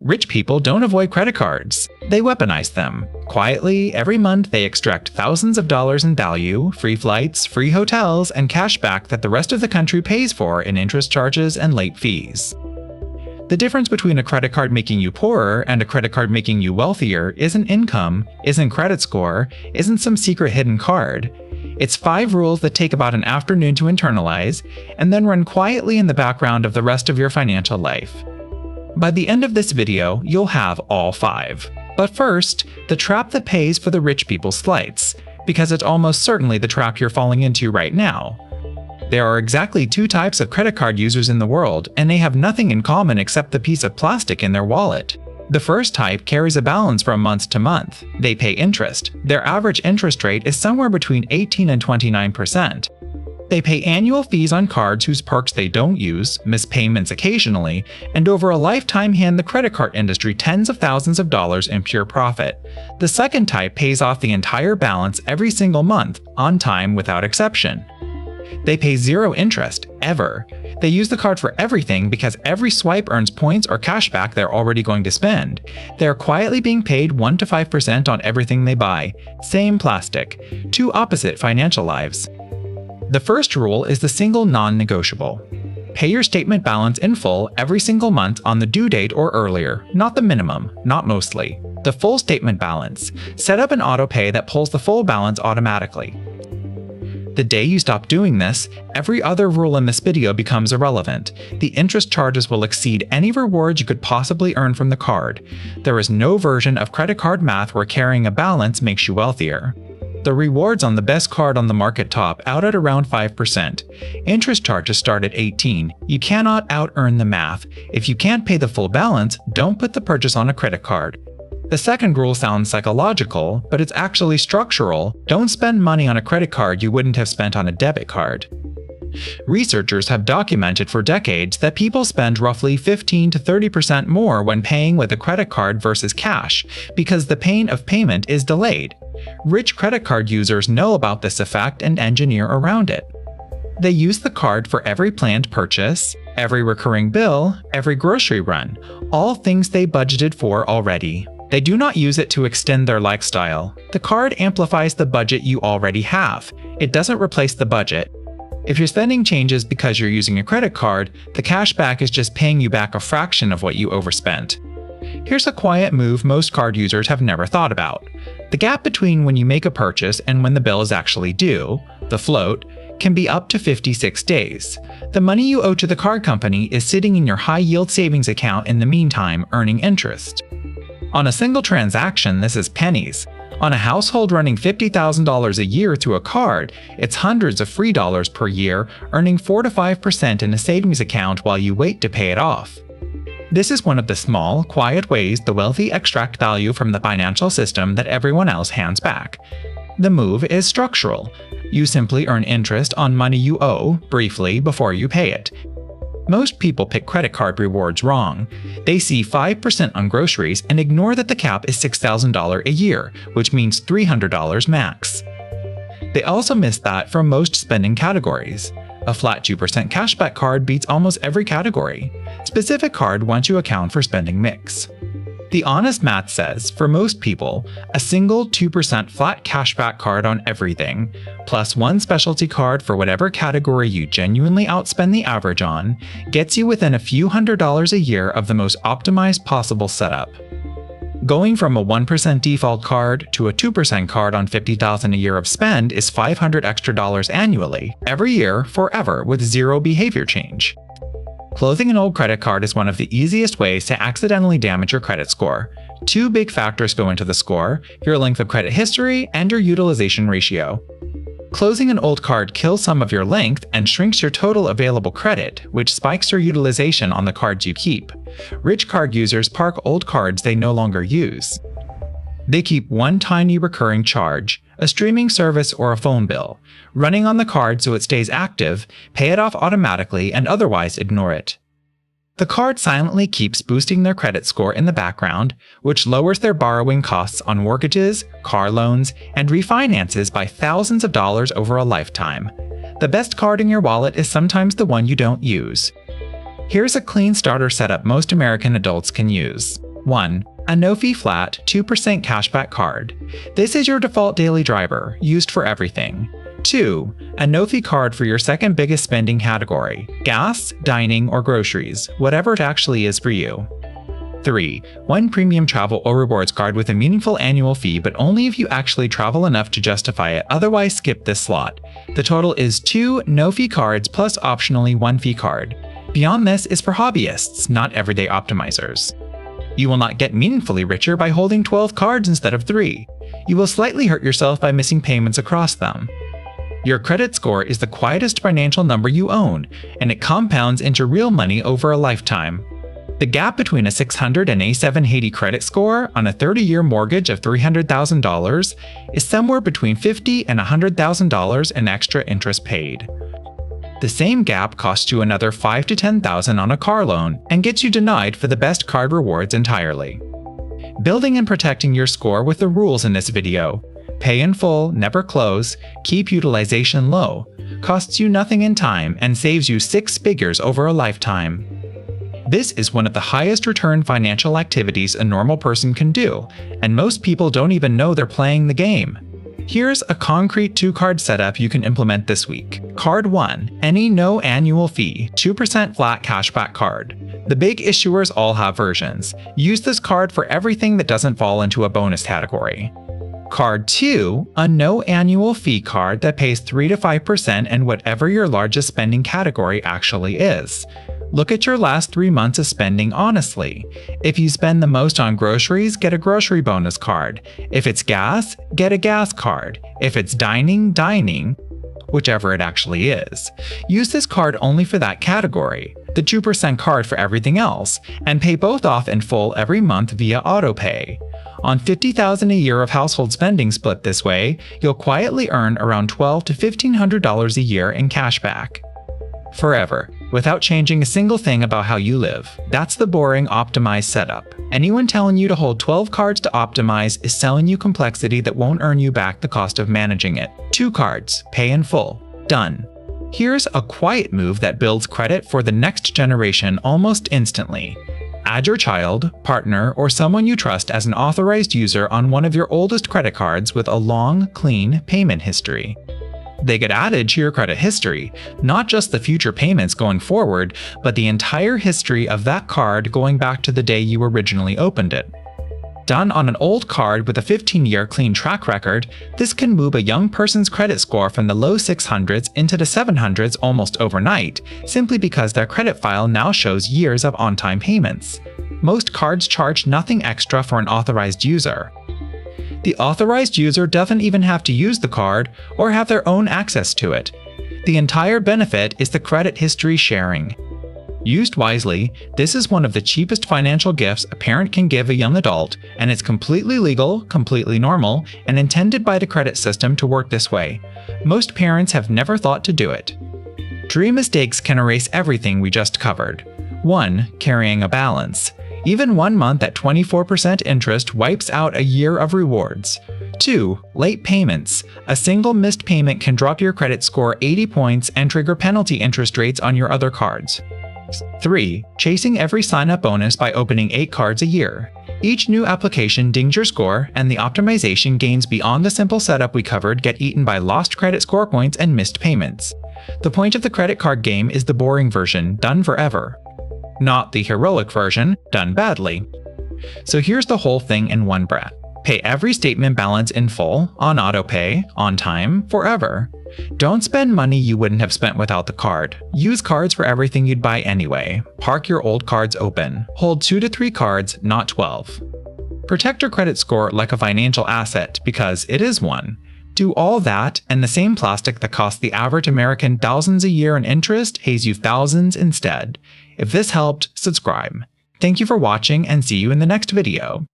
Rich people don't avoid credit cards. They weaponize them. Quietly, every month they extract thousands of dollars in value, free flights, free hotels, and cash back that the rest of the country pays for in interest charges and late fees. The difference between a credit card making you poorer and a credit card making you wealthier isn't income, isn't credit score, isn't some secret hidden card. It's 5 rules that take about an afternoon to internalize, and then run quietly in the background of the rest of your financial life. By the end of this video, you'll have all 5. But first, the trap that pays for the rich people's slights, because it's almost certainly the trap you're falling into right now. There are exactly 2 types of credit card users in the world, and they have nothing in common except the piece of plastic in their wallet. The first type carries a balance from month to month. They pay interest. Their average interest rate is somewhere between 18 and 29%. They pay annual fees on cards whose perks they don't use, miss payments occasionally, and over a lifetime hand the credit card industry tens of thousands of dollars in pure profit. The second type pays off the entire balance every single month, on time without exception. They pay 0 interest, ever. They use the card for everything because every swipe earns points or cashback they're already going to spend. They're quietly being paid 1 to 5% on everything they buy. Same plastic. 2 opposite financial lives. The first rule is the single non-negotiable. Pay your statement balance in full every single month on the due date or earlier, not the minimum, not mostly. The full statement balance. Set up an auto pay that pulls the full balance automatically. The day you stop doing this, every other rule in this video becomes irrelevant. The interest charges will exceed any rewards you could possibly earn from the card. There is no version of credit card math where carrying a balance makes you wealthier. The rewards on the best card on the market top out at around 5%. Interest charges start at 18. You cannot out-earn the math. If you can't pay the full balance, don't put the purchase on a credit card. The second rule sounds psychological, but it's actually structural. Don't spend money on a credit card you wouldn't have spent on a debit card. Researchers have documented for decades that people spend roughly 15 to 30% more when paying with a credit card versus cash, because the pain of payment is delayed. Rich credit card users know about this effect and engineer around it. They use the card for every planned purchase, every recurring bill, every grocery run, all things they budgeted for already. They do not use it to extend their lifestyle. The card amplifies the budget you already have. It doesn't replace the budget. If your spending changes because you're using a credit card, the cashback is just paying you back a fraction of what you overspent. Here's a quiet move most card users have never thought about. The gap between when you make a purchase and when the bill is actually due, the float, can be up to 56 days. The money you owe to the card company is sitting in your high-yield savings account in the meantime, earning interest. On a single transaction, this is pennies. On a household running $50,000 a year through a card, it's hundreds of free dollars per year, earning 4 to 5% in a savings account while you wait to pay it off. This is one of the small, quiet ways the wealthy extract value from the financial system that everyone else hands back. The move is structural. You simply earn interest on money you owe, briefly, before you pay it. Most people pick credit card rewards wrong. They see 5% on groceries and ignore that the cap is $6,000 a year, which means $300 max. They also miss that for most spending categories. A flat 2% cashback card beats almost every category. Specific card once you account for spending mix. The honest math says, for most people, a single 2% flat cashback card on everything, plus one specialty card for whatever category you genuinely outspend the average on, gets you within a few $100s a year of the most optimized possible setup. Going from a 1% default card to a 2% card on $50,000 a year of spend is $500 extra annually, every year, forever, with zero behavior change. Closing an old credit card is one of the easiest ways to accidentally damage your credit score. 2 big factors go into the score: your length of credit history and your utilization ratio. Closing an old card kills some of your length and shrinks your total available credit, which spikes your utilization on the cards you keep. Rich card users park old cards they no longer use. They keep one tiny recurring charge, a streaming service or a phone bill, running on the card so it stays active, pay it off automatically, and otherwise ignore it. The card silently keeps boosting their credit score in the background, which lowers their borrowing costs on mortgages, car loans, and refinances by thousands of dollars over a lifetime. The best card in your wallet is sometimes the one you don't use. Here's a clean starter setup most American adults can use. 1. A no-fee flat 2% cashback card. This is your default daily driver, used for everything. 2. A no-fee card for your second biggest spending category: gas, dining, or groceries, whatever it actually is for you. 3. One premium travel or rewards card with a meaningful annual fee, but only if you actually travel enough to justify it, otherwise skip this slot. The total is 2 no-fee cards plus optionally 1 fee card. Beyond this is for hobbyists, not everyday optimizers. You will not get meaningfully richer by holding 12 cards instead of 3. You will slightly hurt yourself by missing payments across them. Your credit score is the quietest financial number you own, and it compounds into real money over a lifetime. The gap between a 600 and A780 credit score on a 30-year mortgage of $300,000 is somewhere between $50,000 and $100,000 in extra interest paid. The same gap costs you another $5,000 to $10,000 on a car loan and gets you denied for the best card rewards entirely. Building and protecting your score with the rules in this video: pay in full, never close, keep utilization low, costs you nothing in time, and saves you 6 figures over a lifetime. This is one of the highest return financial activities a normal person can do, and most people don't even know they're playing the game. Here's a concrete 2-card setup you can implement this week. Card 1. Any no annual fee, 2% flat cashback card. The big issuers all have versions. Use this card for everything that doesn't fall into a bonus category. Card 2. A no annual fee card that pays 3 to 5% in whatever your largest spending category actually is. Look at your last 3 months of spending honestly. If you spend the most on groceries, get a grocery bonus card. If it's gas, get a gas card. If it's dining, whichever it actually is. Use this card only for that category, the 2% card for everything else, and pay both off in full every month via autopay. On $50,000 a year of household spending split this way, you'll quietly earn around $1,200 to $1,500 a year in cash back. Forever, without changing a single thing about how you live. That's the boring optimized setup. Anyone telling you to hold 12 cards to optimize is selling you complexity that won't earn you back the cost of managing it. 2 cards, pay in full. Done. Here's a quiet move that builds credit for the next generation almost instantly. Add your child, partner, or someone you trust as an authorized user on one of your oldest credit cards with a long, clean payment history. They get added to your credit history, not just the future payments going forward, but the entire history of that card going back to the day you originally opened it. Done on an old card with a 15-year clean track record, this can move a young person's credit score from the low 600s into the 700s almost overnight, simply because their credit file now shows years of on-time payments. Most cards charge nothing extra for an authorized user. The authorized user doesn't even have to use the card or have their own access to it. The entire benefit is the credit history sharing. Used wisely, this is one of the cheapest financial gifts a parent can give a young adult, and it's completely legal, completely normal, and intended by the credit system to work this way. Most parents have never thought to do it. 3 mistakes can erase everything we just covered. 1. Carrying a balance. Even 1 month at 24% interest wipes out a year of rewards. 2. Late payments. A single missed payment can drop your credit score 80 points and trigger penalty interest rates on your other cards. 3. Chasing every sign-up bonus by opening 8 cards a year. Each new application dings your score, and the optimization gains beyond the simple setup we covered get eaten by lost credit score points and missed payments. The point of the credit card game is the boring version, done forever. Not the heroic version, done badly. So here's the whole thing in one breath. Pay every statement balance in full, on autopay, on time, forever. Don't spend money you wouldn't have spent without the card. Use cards for everything you'd buy anyway. Park your old cards open. Hold 2 to 3 cards, not 12. Protect your credit score like a financial asset, because it is one. Do all that, and the same plastic that costs the average American thousands a year in interest pays you thousands instead. If this helped, subscribe. Thank you for watching, and see you in the next video.